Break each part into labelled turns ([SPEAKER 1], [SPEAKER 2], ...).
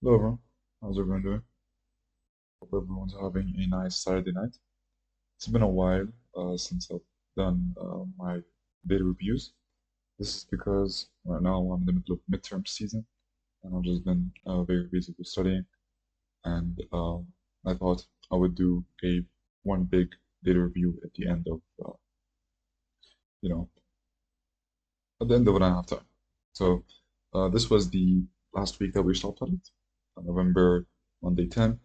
[SPEAKER 1] Hello everyone, how's everyone doing? Hope everyone's having a nice Saturday night. It's been a while since I've done my daily reviews. This is because right now I'm in the middle of midterm season and I've just been very busy with studying and I thought I would do a one big daily review at the end of you know at the end of when I have time. So this was the last week that we stopped at it, November Monday 10.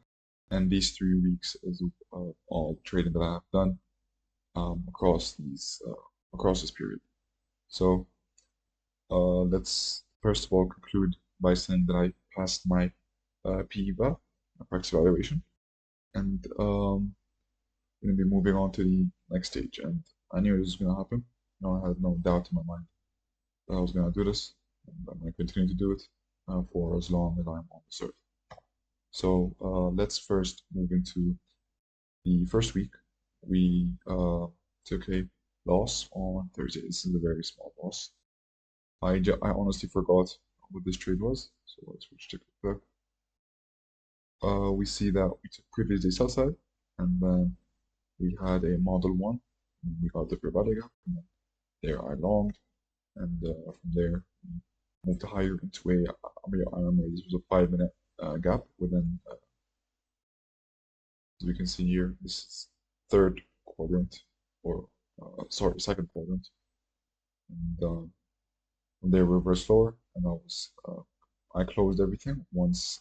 [SPEAKER 1] And these 3 weeks is all trading that I have done across this period. So let's first of all conclude by saying that I passed my PEVA, my practice evaluation, and going to be moving on to the next stage. And I knew this was going to happen. No, I had no doubt in my mind that I was going to do this, and I'm going to continue to do it for as long as I'm on this earth. So let's first move into the first week. We took a loss on Thursday. This is a very small loss. I honestly forgot what this trade was, so let's switch to quick. We see that we took previous day sell side, and then we had a model one, and we got the fair value gap, and then there I longed, and from there we moved higher into I remember this was a 5 minute gap within, as we can see here, this is third quadrant, or sorry, second quadrant, and from there reverse lower, and I closed everything once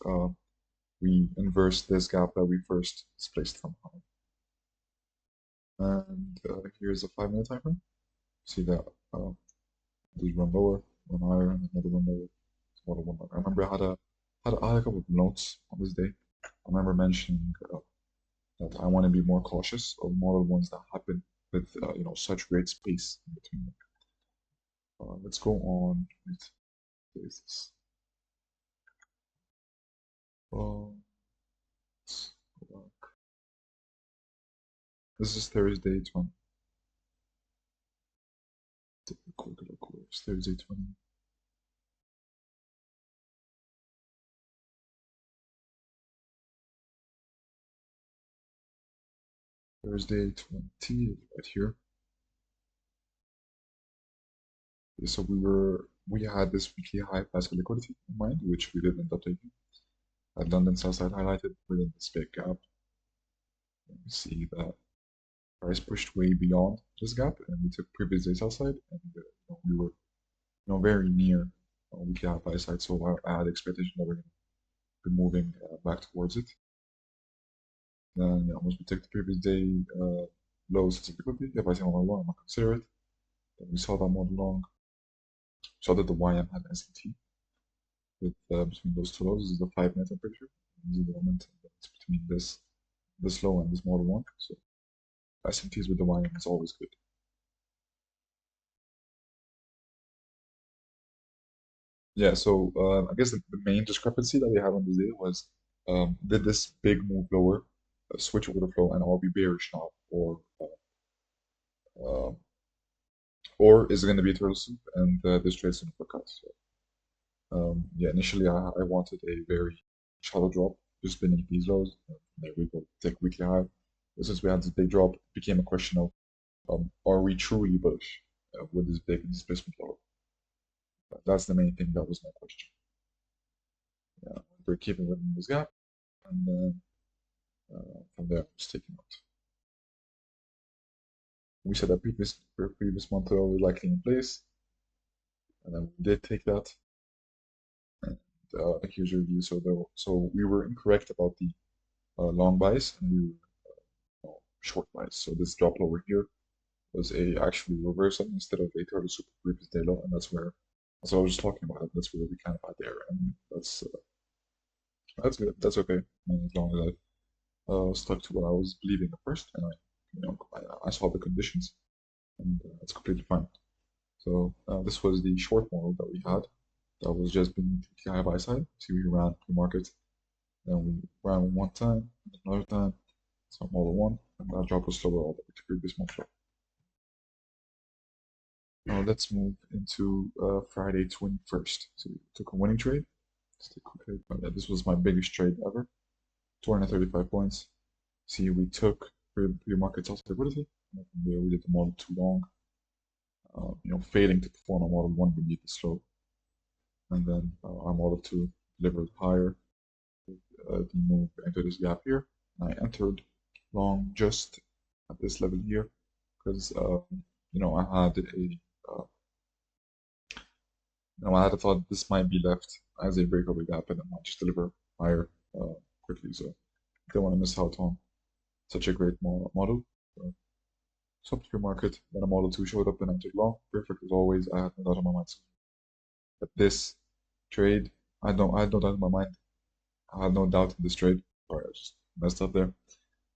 [SPEAKER 1] we inversed this gap that we first displaced from high. And here's a 5 minute time frame. See that there's one lower, one higher, and another one lower. One lower. I remember I had a couple of notes on this day. I remember mentioning that I want to be more cautious of model ones that happen with such great space in between them. Let's go on with this. Uh, let's go back. This is Thursday 20. Typical course. Thursday 20. Thursday 20 right here. Okay, so we had this weekly high price of liquidity in mind, which we did end up taking. At London sell side highlighted within this big gap. You see that price pushed way beyond this gap, and we took previous day sell side, and we were very near weekly high price side. So I had expectation that we're going to be moving back towards it. Then once we took the previous day low sensitivity liquidity, if I see on my long, I'm gonna consider it. Then we saw that model long, saw that the YM had SMT with between those two lows. This is the 5 minute temperature. This is the momentum that's between this low and this model one. So SMTs with the YM is always good. Yeah, so I guess the main discrepancy that we had on this day was did this big move lower switch order flow and all be bearish now, uh, or is it going to be a turtle soup and this trade's going to cut? So, yeah, initially I wanted a very shallow drop, just beneath these lows, and there we go, take weekly high. But since we had this big drop, it became a question of are we truly bullish with this big displacement low? That's the main thing that was my question. Yeah, we're keeping within this gap, and then from there, just taking out. We said that previous month was likely in place, and then we did take that. And here's your review. So we were incorrect about the long bias, and we were short bias. So this drop lower here was a actually reversal instead of a turtle super previous day low, and that's what I was just talking about. That's where we kind of had there, and that's good. That's okay, as long as I stuck to what I was believing at first, and I saw the conditions, and it's completely fine. So this was the short model that we had. That was just beneath the high by side. See, we ran pre-market, then we ran one time, another time, so model one, and that drop was slower all the way to previous month. Now let's move into Friday 21st. So we took a winning trade. Just a quick hit, but yeah, this was my biggest trade ever. 235 points. See, we took pre-market sell liquidity. And from there, we did the model 2 long. Failing to perform on model 1 beneath the slope. And then our model 2 delivered higher. The move into this gap here. And I entered long just at this level here because I had I had a thought this might be left as a breakaway gap and it might just deliver higher quickly. So I don't want to miss out on such a great model. So, stopped pre-market, then a model 2 showed up and entered long. Perfect as always. I had no doubt in my mind. But this trade, I had no doubt in my mind. I had no doubt in this trade. Sorry, I just messed up there.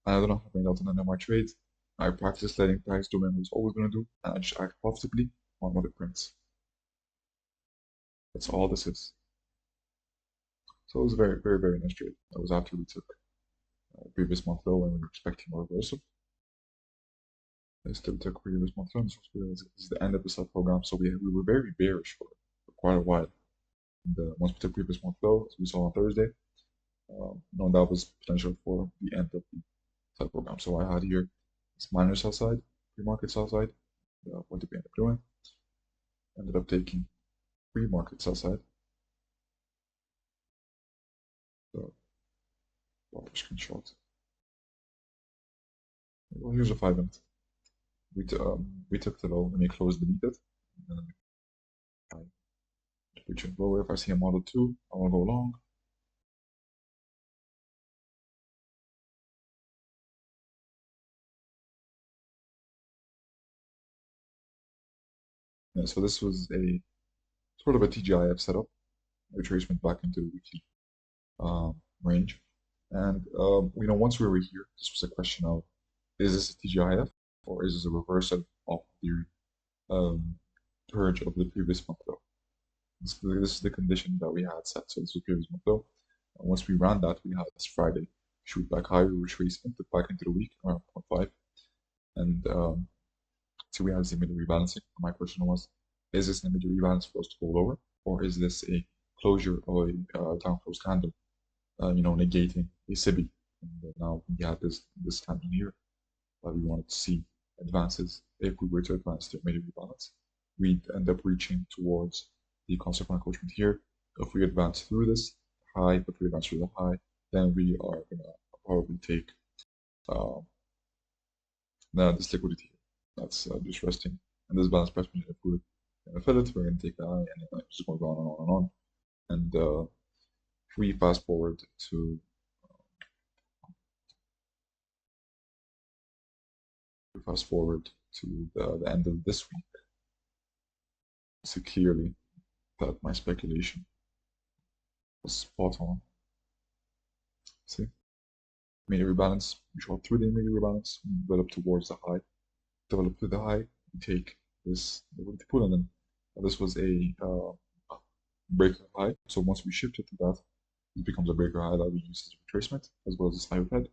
[SPEAKER 1] I don't have any doubt in any of my trades. I practiced letting price do what I was always going to do, and I just act profitably on what it prints. That's all this is. So it was a very, very, very nice trade. That was after we took previous month low and we were expecting a reversal. I still took previous month low. This is the end of the sub program, so we were very bearish for quite a while. And once we took previous month low, as we saw on Thursday, that was potential for the end of the sub program. So I had here this minor sell side, pre-market sell side. What did we end up doing? Ended up taking pre-market sell side. So, proper screenshot. Well, here's a 5-minute. We took the low and we closed beneath it. And then I reach lower. If I see a model 2, I will go long. Yeah, so this was a sort of a TGIF setup, retracement back into the weekly range. And once we were here, this was a question of, is this a TGIF or is this a reversal of the purge of the previous month low? This is the condition that we had set. So this was previous month low. And once we ran that, we had this Friday shoot back higher, retrace back into the week around 0.5. And so we had this immediate rebalancing. My question was, is this an immediate rebalance for us to go lower, or is this a closure or a down close candle, negating a SIBI? And now we had this candle here that we wanted to see advances. If we were to advance to immediate rebalance, we'd end up reaching towards the concept encroachment here. If we advance through this high, then we are gonna probably take this liquidity here. That's just resting, and this balance price. If we're gonna fill it, we're gonna take the high, and then it's just going on and on and on. And if we fast forward to the end of this week, see clearly that my speculation was spot on. See, immediate rebalance, we shot through the immediate rebalance, we develop towards the high, develop to the high, we take this liquidity pool, and then this was a breaker high. So once we shifted to that, it becomes a breaker high that we use as retracement as well as this IOPED.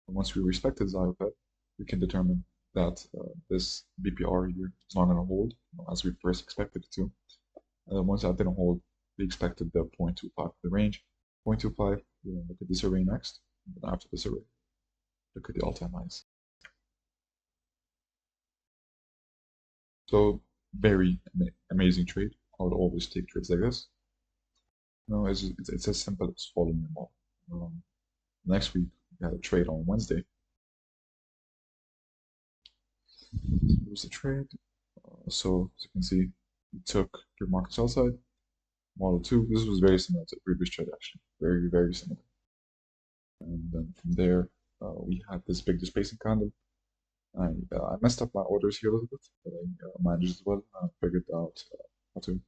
[SPEAKER 1] And once we respect this IOPED, we can determine that this BPR here is not going to hold as we first expected it to. And then once that didn't hold, we expected the 0.25 for the range. 0.25, we're going to look at this array next. And then after this array, look at the all-time highs. So very amazing trade. I would always take trades like this. It's as simple as following them all. Next week, we had a trade on Wednesday. It was a trade. So as you can see, we took pre-market sell side, model 2. This was very similar to the previous trade, actually. Very, very similar. And then from there, we had this big displacing candle. I messed up my orders here a little bit, but I managed as well. I figured out how to,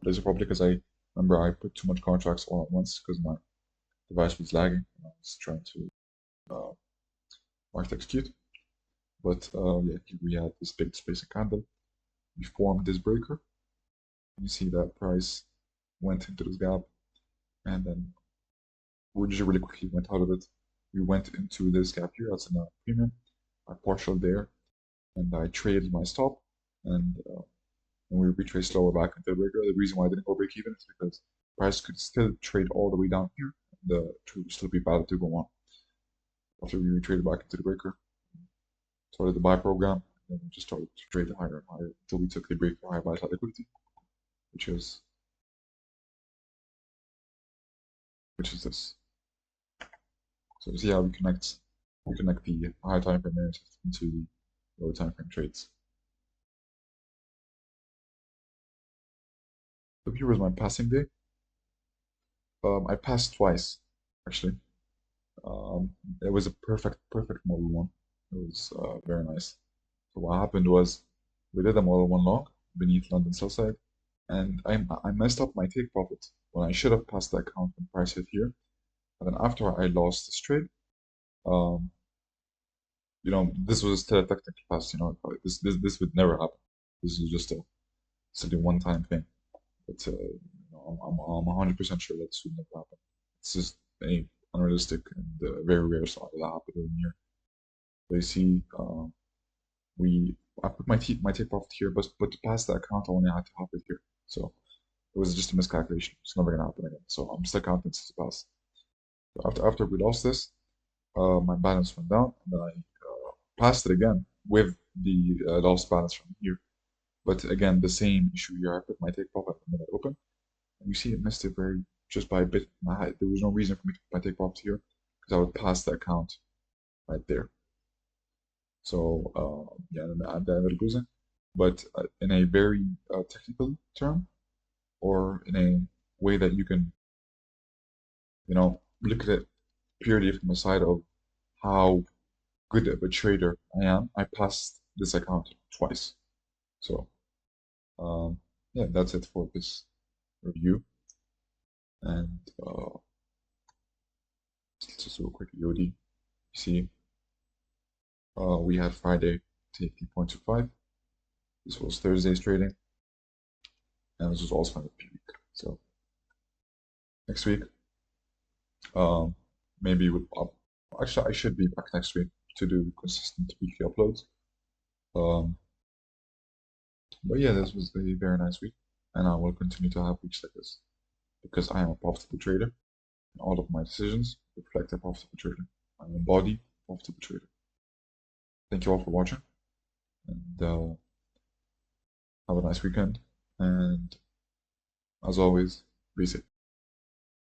[SPEAKER 1] place it properly, because I remember I put too much contracts all at once because my device was lagging and I was trying to market execute. But yeah, here we had this big displacing candle. We formed this breaker. You see that price went into this gap, and then we just really quickly went out of it. We went into this gap here as a premium. I partial there, and I traded my stop, and we retraced lower back into the breaker. The reason why I didn't go break even is because price could still trade all the way down here. The trade would still be valid to go on. After we retraded back into the breaker, started the buy program, and we just started to trade higher and higher until we took the break for high volatile liquidity, which is this. So you see how we connect the high time frame narrative into the low time frame trades. So here was my passing day. I passed twice, actually. It was a perfect model one. It was very nice. So what happened was we did a model one long beneath London sell side, and I messed up my take profit when I should have passed the account when price hit here. And then after I lost this trade, this was still a technical pass. This would never happen. This is just a silly one-time thing. But I'm 100% sure that this would never happen. It's just unrealistic and very rare so that happen in here. So you see, I put my take profit here, but to pass the account, I only had to have it here. So it was just a miscalculation. It's never gonna happen again. So I'm still counting this as a pass. So after we lost this, my balance went down, and then I passed it again with the lost balance from here. But again, the same issue here. I put my take profit and then I open, and you see it missed it just by a bit. There was no reason for me to put my take profit here because I would pass the account right there. So yeah, and I ended up losing. But in a very technical term, or in a way that you can, look at it purely from the side of how good of a trader I am, I passed this account twice. So yeah, that's it for this review. And let's just do a quick EOD. You see, we had Friday take 0.25. This was Thursday's trading, and this was also on the peak. So next week, maybe actually I should be back next week to do consistent weekly uploads. But yeah, this was a very nice week, and I will continue to have weeks like this because I am a profitable trader, and all of my decisions reflect a profitable trader. I embody a profitable trader. Thank you all for watching, and have a nice weekend. And as always, be safe.